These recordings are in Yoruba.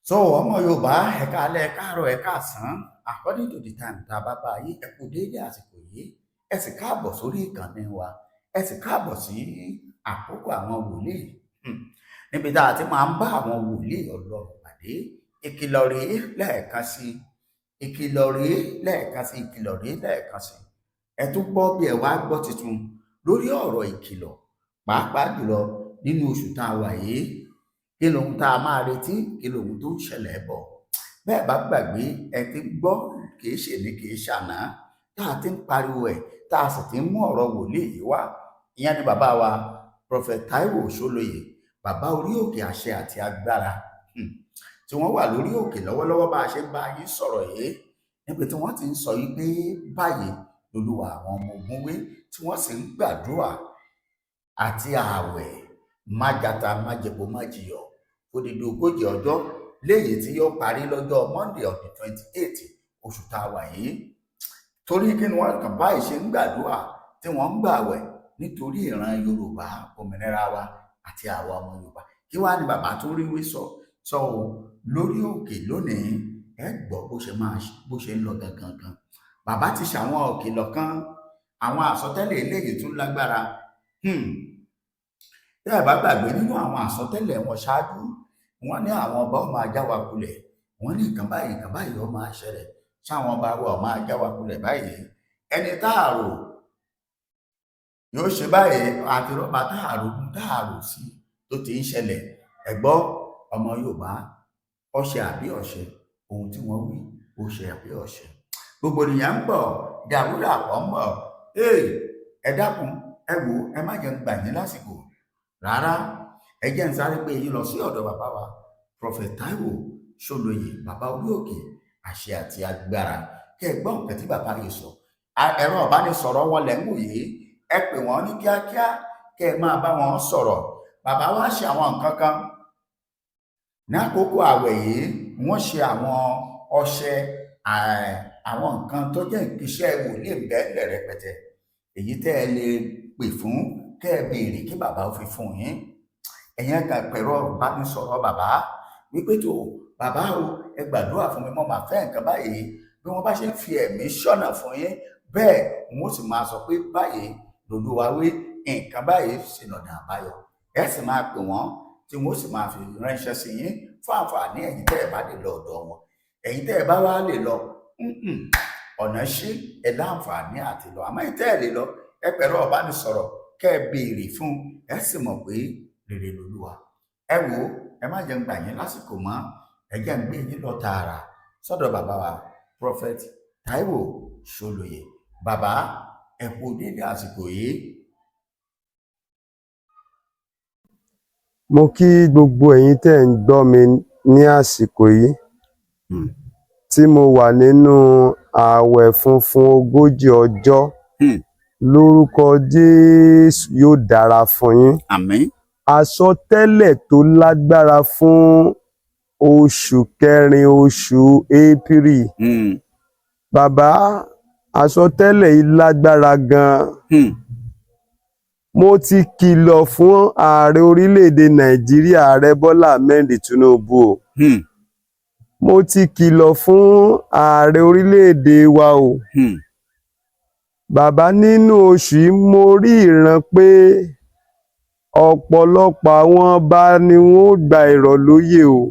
So ọmọ Yorùbá ẹ káalẹ́ ẹ káàárọ̀ ẹ káàsán according to the time tá a bá bá yí ẹ kú déédé àsìkò yìí ẹ sì káàbọ̀ sórí ìkànnì wa ẹ sì káàbọ̀ sí àkókò àwọn wòlíì níbi tá a ti máa ń bá àwọn wòlíì Ọlọ́run pàdé. Ìkìlọ̀ rèé lẹ́ẹ̀kan sí ìkìlọ̀ rèé lẹ́ẹ̀kan sí ìkìlọ̀ rèé lẹ́ẹ̀kan sí ẹ tún gbọ́ bí ẹ wá gbọ́ tuntun lórí ọ̀rọ̀ ìkìlọ̀ pàápàá jùlọ nínú oṣù tá a wà yìí. Kí lohun tá a máa retí, kí lohun tó ń ṣẹlẹ̀ bọ̀. Bẹ́ẹ̀ bá gbàgbé ẹ ti gbọ́ kìí ṣe ní kìí ṣàná tá a ti ń pariwo ẹ̀ tá a sì ti ń mú ọ̀rọ̀ wòlíì yìí wá. Ìyẹn ni bàbá wa Prophet Taiwo Osolóye, bàbá orí òkè àṣẹ àti agbára tí wọ́n wà lórí òkè lọ́wọ́lọ́wọ́ bá a ṣe bá yín sọ̀rọ̀ yìí, níbi tí wọ́n ti ń sọ yìí pé báyìí lolúwa àwọn ọmọ ogun wí, tí wọ́n sì ń gbàdúrà àti ààwẹ̀ májàta májẹ̀bọ májìyọ̀ odidi 40 ọjọ́ léyìí tí yóò parí lọ́jọ́ Monday on the 28th oṣù tá a wà yìí. Torí kí ni wọ́n kàn báyìí ṣe ń gbàdúrà tí wọ́n ń gbààwẹ̀ nítorí ìran Yorùbá, òmìnira wa àti àwa ọmọ Yorùbá. Kí wá ní bàbá tó rí wí sọ lórí òkè lónìí ẹ gbọ́ bó ṣe ń lọ gangan. Bàbá ti ṣàwọn òkìlọ̀ kan, àwọn àsọtẹ́lẹ̀ eléyìí tún lágbára. Tẹ́ ẹ bá gbàgbé nínú àwọn àsọtẹ́lẹ̀ wọn ṣáájú, wọ́n ní àwọn ọba ó máa já wa kulẹ̀, wọ́n ní nǹkan báyìí ó máa ṣẹlẹ̀, ṣáwọn ọba wa ó máa já wa kulẹ̀ báyìí. Ẹni táàrò yóò ṣe báyìí àti rọ́bà táàrò sí tó ti ń ṣẹlẹ̀. Ẹ gbọ́ ọmọ Yorùbá, ọṣẹ àbí ọṣẹ, ohun tí wọ́n wí ó ṣe àbí ọṣẹ. Gbogbo ènìyàn ń bọ̀, dàrúdà pọ̀ ń bọ̀. Ẹ dákun ẹ wò ẹ má jẹ́ ń gbà yín lásìkò rárá. Ẹ jẹ́ ń sáré pé yín lọ sí ọ̀dọ̀ bàbá wa Prophet Taiwo Osolóye, bàbá orí òkè àṣẹ àti agbára. Kẹ́ ẹ gbọ́ nǹkan tí bàbá yìí sọ. Ẹ̀rọ ìbánisọ̀rọ̀ wọn lẹ́ ń wò yìí, ẹ pè wọ́n ní kíákíá kẹ́ ẹ máa bá wọn sọ̀rọ̀. Bàbá wa ṣe àwọn nǹkan kan ní àkókò àwẹ̀ yìí. Wọ́n ṣe àwọn ọṣẹ, àwọn nǹkan tó jẹ́ iṣẹ́ wòlíì bẹ́ẹ̀ rẹpẹtẹ, èyí tẹ́ ẹ lè pè fún kẹ́ ẹ béèrè kí bàbá ó fi fún yín. Ẹ̀yin kan pẹ̀rọ ìbánisọ̀rọ̀ bàbá wípé tó bàbá o ẹ gbàdúrà fún mi, mo máa fẹ́ nǹkan báyìí. Bí wọ́n bá ṣe ń fi ẹ̀mí ṣọ́nà fún yín bẹ́ẹ̀ wọ́n sì máa sọ pé báyìí lolúwa wí, nǹkan báyìí sì lọ́nà àbáyọ. Ẹ sì máa pè wọ́n tí wọ́n sì máa fi ránṣẹ́ sí yín fún àǹfààní ẹ̀yin tẹ́ ẹ bá lè lọ ọ̀dọ̀ wọn. Ẹ̀yin tẹ́ ẹ bá wá lè lọ ọ̀nà ṣí ẹ láǹfààní àti lọ, àmọ́ ẹ̀yin tẹ́ ẹ lè lọ ẹ pẹ̀rọ ìbánisọ̀rọ̀ kẹ́ ẹ béèrè fún, ẹ sì mọ̀ pé rere lolúwa. Ẹ wò ẹ má jẹ́ ń gbà yín lásìkò mọ́, ẹ jẹ́ ń gbé yín lọ tààrà sọ́dọ̀ bàbá wa Prophet Taiwo Osolóye. Bàbá ẹ kú dédé àsìkò yìí. Mo kí gbogbo ẹ̀yin tẹ́ ń gbọ́ mi ní àsìkò yìí tí mo wà nínú ààwẹ̀ funfun 40 ọjọ́. Lórúkọ Jésù yóò dára fún yín. Àmín. Àsọtẹ́lẹ̀ tó lágbára fún oṣù kẹrin, oṣù Épírì. Bàbá, àsọtẹ́lẹ̀ yìí lágbára gan. Mo ti kìlọ̀ fún ààrẹ orílẹ̀-èdè Nàìjíríà, ààrẹ Bọ́lá Ahmed Tinubu. Mo ti kìlọ̀ fún ààrẹ orílẹ̀-èdè wa o. Bàbá, nínú oṣù yìí mo rí ìran pé ọ̀pọ̀lọpọ̀ àwọn ọba ni wọ́n gba ìrọ̀lóyè o.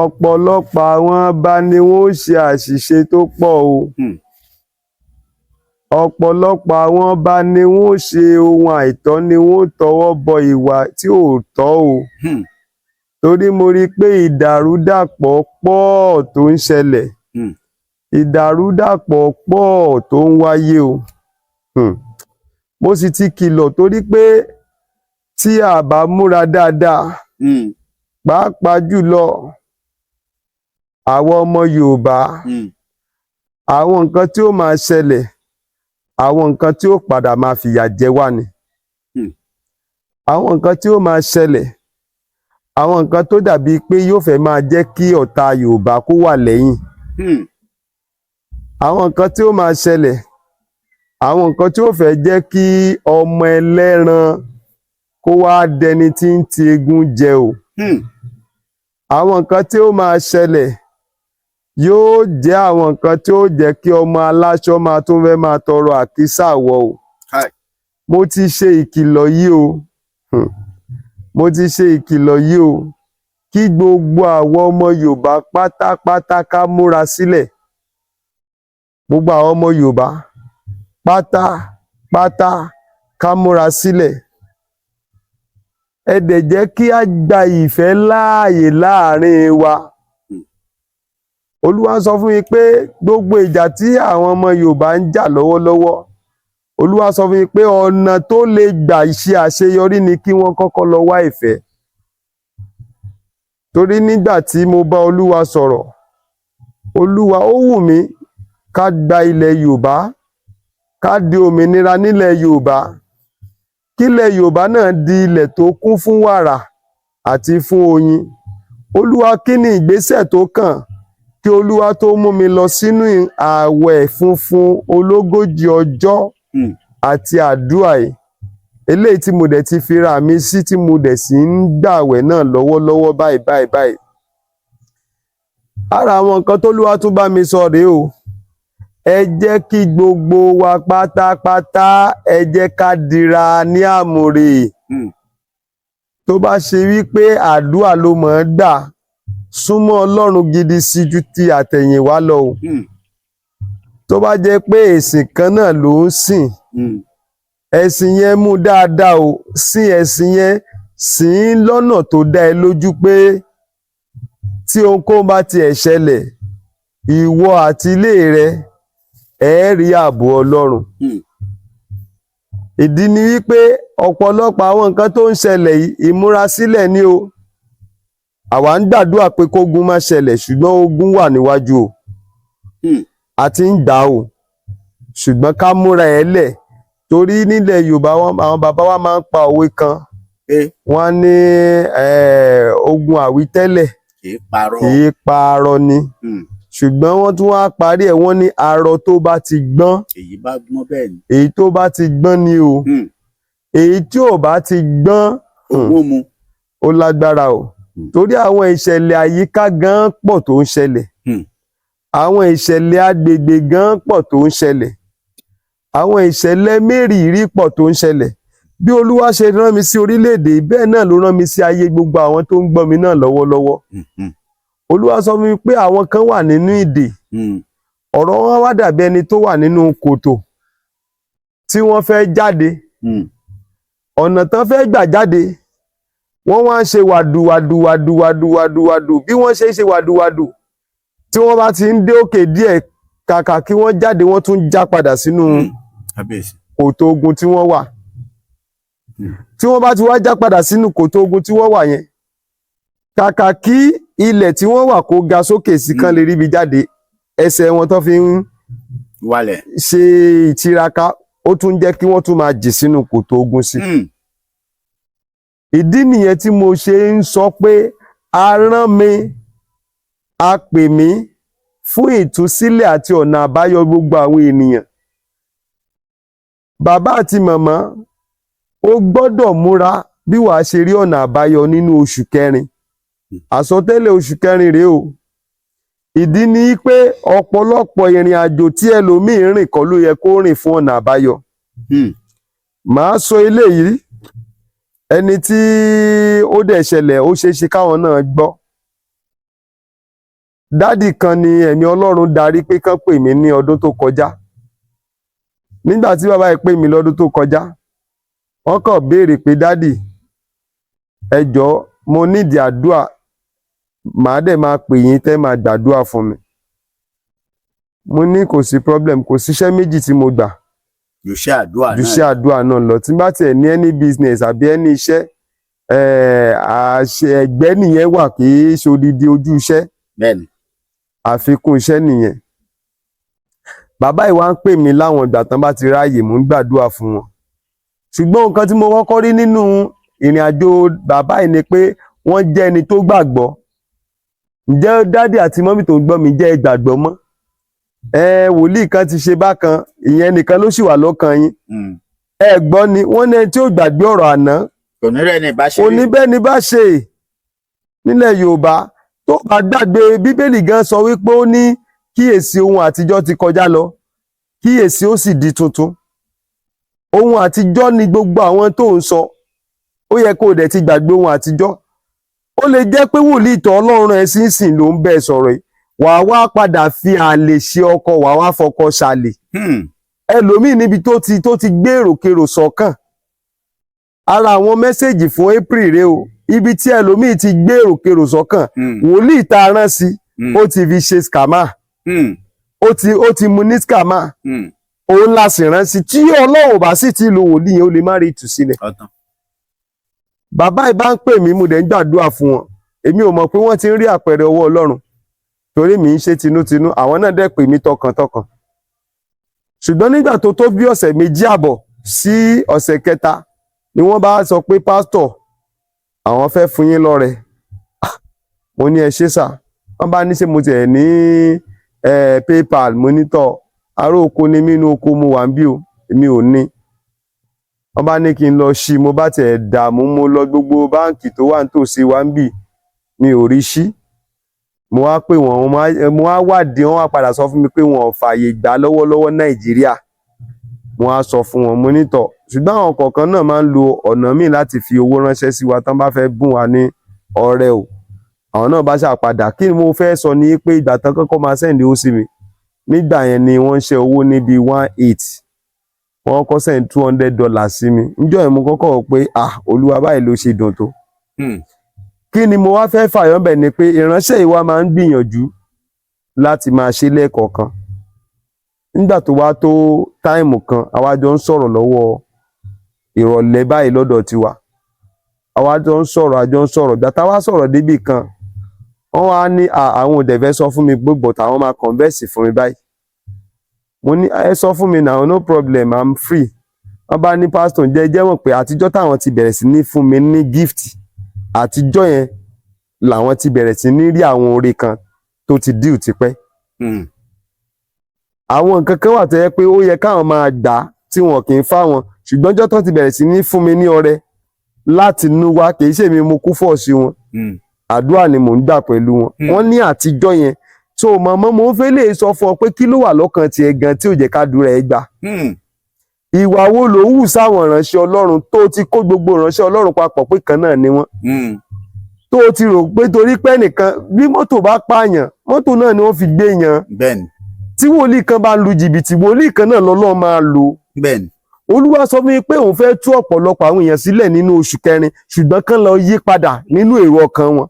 Ọ̀pọ̀lọpọ̀ àwọn ọba ni wọ́n ṣe àṣìṣe tó pọ̀ o. Ọ̀pọ̀lọpọ̀ àwọn ọba ni wọ́n ṣe ohun àìtọ́, ni wọ́n tọwọ́ bọ ìwà tí ò tọ́ o. Torí mo rí pé ìdàrúdàpọ̀ pọ̀ tó ń ṣẹlẹ̀. Ìdàrúdàpọ̀ pọ̀ tó ń wáyé o. Mo sì ti kìlọ̀ torí pé tí a bá múra dáadáa, pàápàá jùlọ àwọn ọmọ Yorùbá, àwọn nǹkan tí ó máa ṣẹlẹ̀, àwọn nǹkan tí ó padà máa fìyà jẹ wá ni. Àwọn nǹkan tí ó máa ṣẹlẹ̀, àwọn nǹkan tó dàbí pé yóò fẹ́ máa jẹ́ kí ọ̀tá Yorùbá kó wà lẹ́yìn. Àwọn nǹkan tí ó máa ṣẹlẹ̀, àwọn nǹkan tí ó fẹ́ jẹ́ kí ọmọ ẹlẹ́ran kó wá dẹni tí ń ti egun jẹ o. àwọn nǹkan tí ó máa ṣẹlẹ̀ yóò jẹ́ àwọn nǹkan tí ó jẹ́ kí ọmọ aláṣọ máa tún fẹ́ máa tọrọ àkísà wọ̀ o. Mo ti ṣe ìkìlọ̀ yìí o. Mo ti ṣe ìkìlọ̀ yìí o. Kí gbogbo àwọn ọmọ Yorùbá pátápátá ká múra sílẹ̀. Gbogbo àwọn ọmọ Yorùbá pátápátá ká múra sílẹ̀. Ẹ dẹ̀ jẹ́ kí a gba ìfẹ́ láàyè láàrin wa. Olúwa sọ fún mi pé gbogbo ìjà tí àwọn ọmọ Yorùbá ń jà lọ́wọ́lọ́wọ́, Olúwa sọ fún mi pé ọ̀nà tó lè gbà ṣe àṣeyọrí ni kí wọ́n kọ́kọ́ lọ wá ìfẹ́. Torí nígbà tí mo bá Olúwa sọ̀rọ̀, Olúwa ó wù mí ká gba ilẹ̀ Yorùbá, ká di òmìnira nílẹ̀ Yorùbá, kílẹ̀ Yorùbá náà di ilẹ̀ tó kún fún wàrà àti fún oyin. Olúwa, kí ni ìgbésẹ̀ tó kàn kí Olúwa tó mú mi lọ sínú ààwẹ̀ funfun ológójì ọjọ́ àti àdúrà yìí, eléyìí tí mo dẹ̀ ti fira mi sí, tí mo dẹ̀ sì ń gbààwẹ̀ náà lọ́wọ́lọ́wọ́ báyìí. Ara àwọn nǹkan t'Olúwa tún bá mi sọ rèé o. Ẹ jẹ́ kí gbogbo wa pátápátá ẹ jẹ́ ká dira ní àmùrè. Tó bá ṣe wípé àdúrà ló mọ̀ ọ́n gbà, súnmọ́ Ọlọ́run gidi sí ju ti àtẹ̀yìnwá lọ o. Tó bá jẹ́ pé ẹ̀sìn kan náà ló ń sìn, ẹ̀sìn yẹn mú dáadáa o. Sìn ẹ̀sìn yẹn, sìn lọ́nà tó dá ẹ lójú pé tí ohunkóhun bá tiẹ̀ ṣẹlẹ̀, ìwọ àti ilé rẹ ẹ rí ààbò Ọlọ́run. Ìdí ni wípé ọ̀pọ̀lọpọ̀ àwọn nǹkan tó ń ṣẹlẹ̀ yìí, ìmúrasílẹ̀ ni o. Àwa ń gbàdúrà pé kógun má ṣẹlẹ̀, ṣùgbọ́n ogun wà níwájú o. Àti ń gbà o, ṣùgbọ́n ká múra ẹ̀ lẹ̀. Torí nílẹ̀ Yorùbá àwọn bàbá wa máa ń pa òwe kan. Wọ́n ní ogun àwítẹ́lẹ̀ kì í parọ́ ni. Ṣùgbọ́n wọ́n tún wá parí ẹ̀, wọ́n ní arọ tó bá ti gbọ́n. Èyí bá gbọ́n bẹ́ẹ̀ ni. Èyí tó bá ti gbọ́n ni o. Èyí tí ò bá ti gbọ́n ó lágbára o. Torí àwọn ìṣẹ̀lẹ̀ àyíká gan pọ̀ tó ń ṣẹlẹ̀. Àwọn ìṣẹ̀lẹ̀ agbègbè gan pọ̀ tó ń ṣẹlẹ̀. Àwọn ìṣẹ̀lẹ̀ mérìírí pọ̀ tó ń ṣẹlẹ̀. Bí Olúwa ṣe rán mi sí orílẹ̀-èdè, bẹ́ẹ̀ náà ló rán mi sí ayé gbogbo àwọn tó ń gbọ́ mi náà lọ́wọ́lọ́wọ́. Olúwa sọ fún mi pé àwọn kan wà nínú ìdè. Ọ̀rọ̀ wọn wá dàbí ẹni tó wà nínú kòtò tí wọ́n fẹ́ jáde. Ọ̀nà tán fẹ́ gbà jáde, wọ́n wá ń ṣe wàdùwàdù. Bí wọ́n ṣe ń ṣe wàdùwàdù, tí wọ́n bá ti ń dé òkè díẹ̀, kàkà kí wọ́n jáde, wọ́n tún já padà sínú kòtò ogun tí wọ́n wà. Tí wọ́n bá ti wá já padà sínú kòtò ogun tí wọ́n wà yẹn, kàkà kí ilẹ̀ tí wọ́n wà kó ga sókè sí kan lè ríbi jáde, ẹsẹ̀ wọn tó fi ń wálẹ̀ ṣe ìtiraka, ó tún jẹ́ kí wọ́n tún máa jì sínú kòtò ogun sí. Ìdí nìyẹn tí mo ṣe ń sọ pé a rán mi, a pè mí fún ìtúsílẹ̀ àti ọ̀nà àbáyọ gbogbo àwọn ènìyàn. Bàbá àti màmá, ó gbọ́dọ̀ múra bí wàá ṣe rí ọ̀nà àbáyọ nínú oṣù kẹrin. Àsọtẹ́lẹ̀ oṣù kẹrin rèé o. Ìdí ni pé ọ̀pọ̀lọpọ̀ ìrìn àjò tí ẹlòmíín rìn kọ́ ló yẹ kó rìn fún ọ̀nà àbáyọ. Màá sọ eléyìí, ẹni tí ó dẹ̀ ṣẹlẹ̀ ó ṣeé ṣe káwọn náà gbọ́. Dádì kan ni ẹ̀mí Ọlọ́run darí pé kán pè mí ní ọdún tó kọjá. Nígbà tí bàbá yìí pè mí lọ́dún tó kọjá, wọ́n kàn béèrè pé dádì, ẹ jọ̀ọ́ mo nídìí àdúrà, màá dẹ̀ máa pè yín tẹ́ máa gbàdúrà fún mi. Mo ní kò sí problem, kò síṣẹ́ méjì tí mo gbà ju iṣẹ́ àdúrà náà lọ. Tí bá tiẹ̀ ní any business àbí any iṣẹ́, ẹgbẹ́ nìyẹn wà, kì í ṣe odidi ojú iṣẹ́. Bẹ́ẹ̀ni. Àfikún iṣẹ́ nìyẹn. Bàbá yìí wá ń pè mí láwọn ìgbà tán bá ti ráàyè, mò ń gbàdúrà fún wọn. Ṣùgbọ́n nǹkan tí mo kọ́kọ́ rí nínú ìrìn àjò bàbá yìí ni pé wọ́n jẹ́ ẹni tó gbàgbọ́. Ǹjẹ́ dádì àti mọ́mì tó ń gbọ́ mi jẹ́ ẹ gbàgbọ́ mọ́? Wòlíì kan ti ṣe bákan, ìyẹn nìkan ló sì wà lọ́kàn yín. Ẹ gbọ́ ni wọ́n ní ẹni tí ò gbàgbé ọ̀rọ̀ àná kò ní bẹ́ẹ̀ ni bá ṣe. Kò ní bẹ́ẹ̀ ni bá ṣe. Nílẹ̀ Yorùbá tó bá gbàgbé bíbélì gan sọ wípé ó ní kíyèsí ohun àtijọ́ ti kọjá lọ kíyèsí ó sì di tuntun. Ohun àtijọ́ ni gbogbo àwọn tó ń sọ, ó yẹ kó o dẹ̀ ti gbàgbé ohun àtijọ́. Ó lè jẹ́ pé wòlíì tó Ọlọ́run ẹ sínsìn ló ń bẹ́ẹ̀ sọ̀rọ̀ yìí, wàá wá padà fi àlè ṣe ọkọ, wàá wá fọkọ ṣàlè. Ẹlòmíì níbi tó ti gbé èròkèrò sọ́kàn. Ara àwọn mẹ́sẹ̀gì fún April rèé o, ibi tí ẹlòmíì ti gbé èròkèrò sọ́kàn, wòlíì tá a rán sí ó ti fi ṣe scammer, ó ti mu ní scammer, òun la sì rán sí. Tí Ọlọ́run bá sì ti lo wòlíì yẹn, ó lè má rí ìtúsílẹ̀. Bàbá ìbá ń pè mí, mo dẹ̀ ń gbàdúrà fún wọn, èmi ò mọ̀ pé wọ́n ti ń rí àpẹẹrẹ ọwọ́ Ọlọ́run, torí mi ń ṣe tinútinú, àwọn náà dẹ̀ pè mí tọkàntọkàn. Ṣùgbọ́n nígbà tó tó bí ọ̀sẹ̀ méjì àbọ̀ sí ọ̀sẹ̀ kẹta ni wọ́n bá sọ pé pásítọ̀ àwọn fẹ́ fún yín lọ́rẹ. Mo ní ẹ ṣé sà. Wọ́n bá ní ṣé mo tiẹ̀ ní PayPal, mo ní tọ̀ ará oko ni mí, inú oko mo wà ń bí o, èmi ò ní. Wọ́n bá ní kí n lọ ṣí, mo bá tiẹ̀ dààmú, mo lọ gbogbo báǹkì tó wà nítòsí wa ń bì, mi ò rí ṣí. Mo wá pè wọ́n, mo wá wádìí, wọ́n wá padà sọ fún mi pé wọn ò fààyè gbà lọ́wọ́lọ́wọ́ Nàìjíríà. Mo wá sọ fún wọn, mo ní tọ̀, ṣùgbọ́n àwọn kọ̀ọ̀kan náà máa ń lo ọ̀nà míì láti fi owó ránṣẹ́ sí wa tán bá fẹ́ bùn wa ní ọrẹ o. Àwọn náà bá ṣàpadà. Kí ni mo fẹ́ sọ ni pé ìgbà tán kọ́kọ́ máa sẹ́ǹdì owó sí mi, nígbà yẹn ni wọ́n ń ṣe owó níbi 18. Wọ́n kọ́ sẹ́ǹdì $200 sí mi. Níjọ́ yẹn mo kọ́kọ́ rò pé Olúwa báyìí ló ṣe dùn tó. Kí ni mo wá fẹ́ fàyọ́ bẹ̀ ni pé ìránṣẹ́ yìí wá máa ń gbìyànjú láti máa ṣe lẹ́ẹ̀kọ̀ọ̀kan. Nígbà tó wá tó táìmù kan, àwa jọ ń sọ̀rọ̀ lọ́wọ́ ìrọ̀lẹ́ báyìí lọ́dọ̀ tiwa. Àwa jọ ń sọ̀rọ̀, ìgbà táwa sọ̀rọ̀ débì kan, wọ́n wá ní àwọn ò dẹ̀ fẹ́ sọ fún mi pé but àwọn máa converse fún mi báyìí. Mo ní ẹ sọ fún mi now, no problem, I'm free. Wọ́n bá ní pásítọ̀ jẹ́ mọ̀ pé àtijọ́ táwọn ti bẹ̀rẹ̀ sí ní fún mi ní gift, àtijọ́ yẹn làwọn ti bẹ̀rẹ̀ sí ní rí àwọn oore kan tó ti díù tipẹ́. Àwọn nǹkan kan wà tó yẹ pé ó yẹ káwọn máa gbà tí wọn kì í fáwọn, ṣùgbọ́n ọjọ́ tó ti bẹ̀rẹ̀ sí ní fún mi ní ọrẹ láti inú wa, kì í ṣèmi mo kú fọ̀ sí wọn, àdúrà ni mò ń gbà pẹ̀lú wọn. Wọ́n ní àtijọ́ yẹn tó mọ̀mọ́ mo fẹ́ lè sọ fún ọ pé kí ló wà lọ́kàn tiẹ̀ gan tí ò jẹ́ ká dúró ẹ gbà. Ìwà wo ló ń hù sáwọn ìránṣẹ́ Ọlọ́run tó ti kó gbogbo ìránṣẹ́ Ọlọ́run papọ̀ pé kan náà ni wọ́n, tó ti rò pé torí pé nìkan bí mọ́tò bá pààyàn, mọ́tò náà ni wọ́n fi gbé yan. Bẹ́ẹ̀ni. Tí wòlíì kan bá lu jìbìtì, wòlíì kan náà lọ́lọ́run máa lò. Bẹ́ẹ̀ni. Olúwa sọ fún mi pé òun fẹ́ tú ọ̀pọ̀lọpọ̀ àwọn èèyàn sílẹ̀ nínú oṣù kẹrin, ṣùgbọ́n kán lọ yí padà nínú èrò ọkàn wọn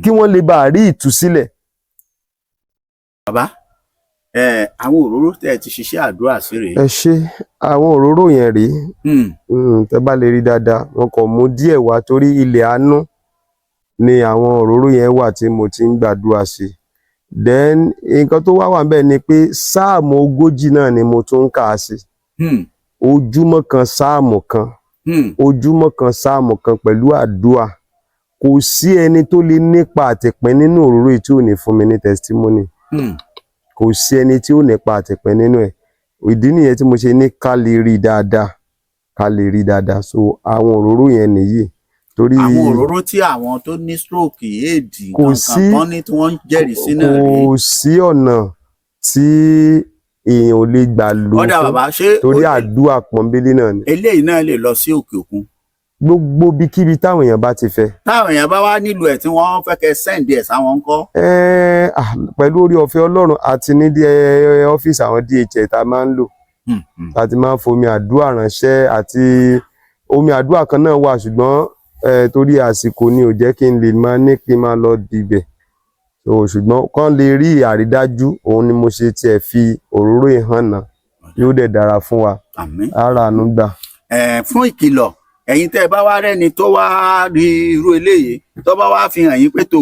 kí wọ́n lè bá rí ìtúsílẹ̀. Bàbá, àwọn òróró tẹ́ ẹ ti ṣiṣẹ́ àdúrà sí rèé. Ẹ ṣé, àwọn òróró yẹn rèé. Tẹ́ bá lè rí dáadáa, wọn kò mú díẹ̀ wá torí ilẹ̀ àánú ni àwọn òróró yẹn wà tí mo ti ń gbàdúrà sí. Then nǹkan tó wà ńbẹ̀ ni pé sáàmù 40 náà ni mo tún ń kà á sí. Ojúmọ́ kan sáàmù kan, ojúmọ́ kan sáàmù kan pẹ̀lú àdúrà. Kò sí ẹni tó lè nípa àtìpín nínú òróró yìí tí ò ní fún mi ní testimony. Kò sí ẹni tí ò nípa àtìpín nínú ẹ̀. Ìdí nìyẹn tí mo ṣe ní ká lè rí dáadáa, so àwọn òróró yẹn nìyí. Torí àwọn òróró tí àwọn tó ní stroke, éèdì kankan kan ní tí wọ́n ń jẹ́rìí sí náà rí. Kò sí ọ̀nà tí èèyàn ò lè gbà lò fún, torí àdúrà pọ́nbélé náà ni. Eléyìí náà lè lọ sí òkè òkun. Gbogbo ibikíbi táwọn èèyàn bá ti fẹ́. Táwọn èèyàn bá wá nílò ẹ̀ tí wọ́n fẹ́ kẹ́ sẹ́ǹdì ẹ̀ sáwọn ńkọ́. Pẹ̀lú orí ọ̀fẹ́ Ọlọ́run àti ní ọ́fíìsì àwọn DHL tá a máa ń lò, tá a ti máa ń fomi àdúrà ránṣẹ́, àti omi àdúrà kan náà wà ṣùgbọ́n torí àsìkò ni ò jẹ́ kí n lè máa ní kí n máa lọ dibẹ̀. Ṣùgbọ́n kán lè rí àrídájú, òun ni mo ṣe tiẹ̀ fi òróró yìí hàn náà, yóò dẹ̀ dára fún wa. Àmín. Ara àánú gbà. Fún ìkìlọ̀, ẹ̀yin tẹ́ ẹ bá wá rẹ́ni tó wá rí irú eléyìí tó bá wá fi hàn yín pé tó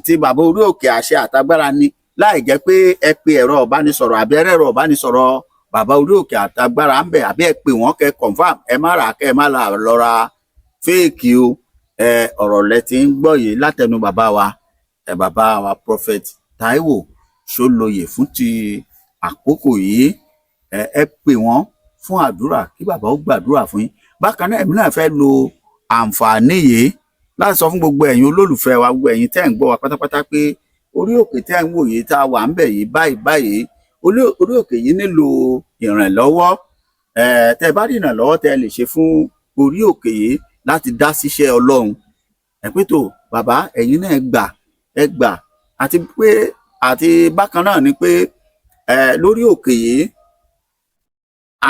ti bàbá orí òkè àṣẹ àtagbára ni, láì jẹ́ pé ẹ pe ẹ̀rọ ìbánisọ̀rọ̀ àbí ẹ̀rọ ìbánisọ̀rọ̀ bàbá orí òkè àtagbára ń bẹ̀, àbí ẹ pè wọ́n kẹ́ confam, ẹ má rà kẹ́ ẹ má lọ ra fẹ́ẹ̀kì o. Ọ̀rọ̀ lẹ ti ń gbọ́ yìí látẹnu bàbá wa Prophet Taiwo Ṣólóyè fún ti àkókò yìí. Ẹ pè wọ́n fún àdúrà kí bàbá ó gbàdúrà fún yín. Bákan náà èmi náà fẹ́ lo àǹfààní yìí láti sọ fún gbogbo ẹ̀yin olólùfẹ́ wa, gbogbo ẹ̀yin tẹ́ ń gbọ́ wa pátápátá pé orí òkè tẹ́ ń wò yìí tá a wà ń bẹ̀ yìí báyìí orí òkè yìí nílò ìrànlọ́wọ́. Tẹ́ bá rí ìrànlọ́wọ́ tẹ́ lè ṣe fún orí òkè yìí láti dá síṣẹ́ Ọlọ́run, ẹ pé tó bàbá ẹ̀yin náà ẹ gbà àti bákan náà ni pé lórí òkè yìí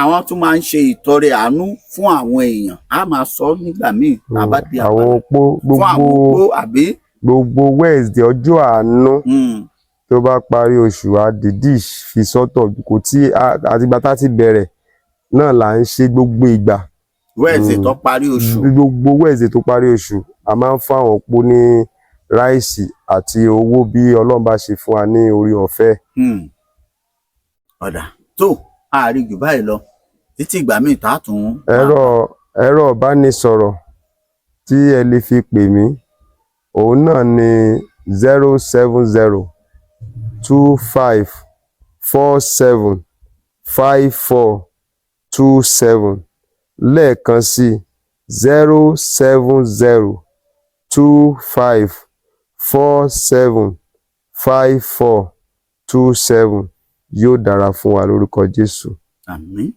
àwọn tún máa ń ṣe ìtọrẹ àánú fún àwọn èèyàn. A máa sọ nígbà míì tàbá di àwọn opó fún àwọn opó àbí gbogbo Wednesday ọjọ́ àánú tó bá parí oṣù àdìdí fi sọ́tọ̀, kò tí àtìgbà tá ti bẹ̀rẹ̀ náà là ń ṣe gbogbo ìgbà. Wednesday tó parí oṣù, gbogbo Wednesday tó parí oṣù a máa ń fún àwọn opó ní ráìsì àti owó bí Ọlọ́run bá ṣe fún wa ní orí ọ̀fẹ́. Ọ̀dà tó àárín jù báyìí lọ títí ìgbà míì tá a tún. ẹ̀rọ ìbánisọ̀rọ̀ tí ẹ lè fi pè mí òun náà ni 07025475427 lẹ́ẹ̀kan sí 07025475427. Yóò dára fún wa lórúkọ Jésù. Àmín.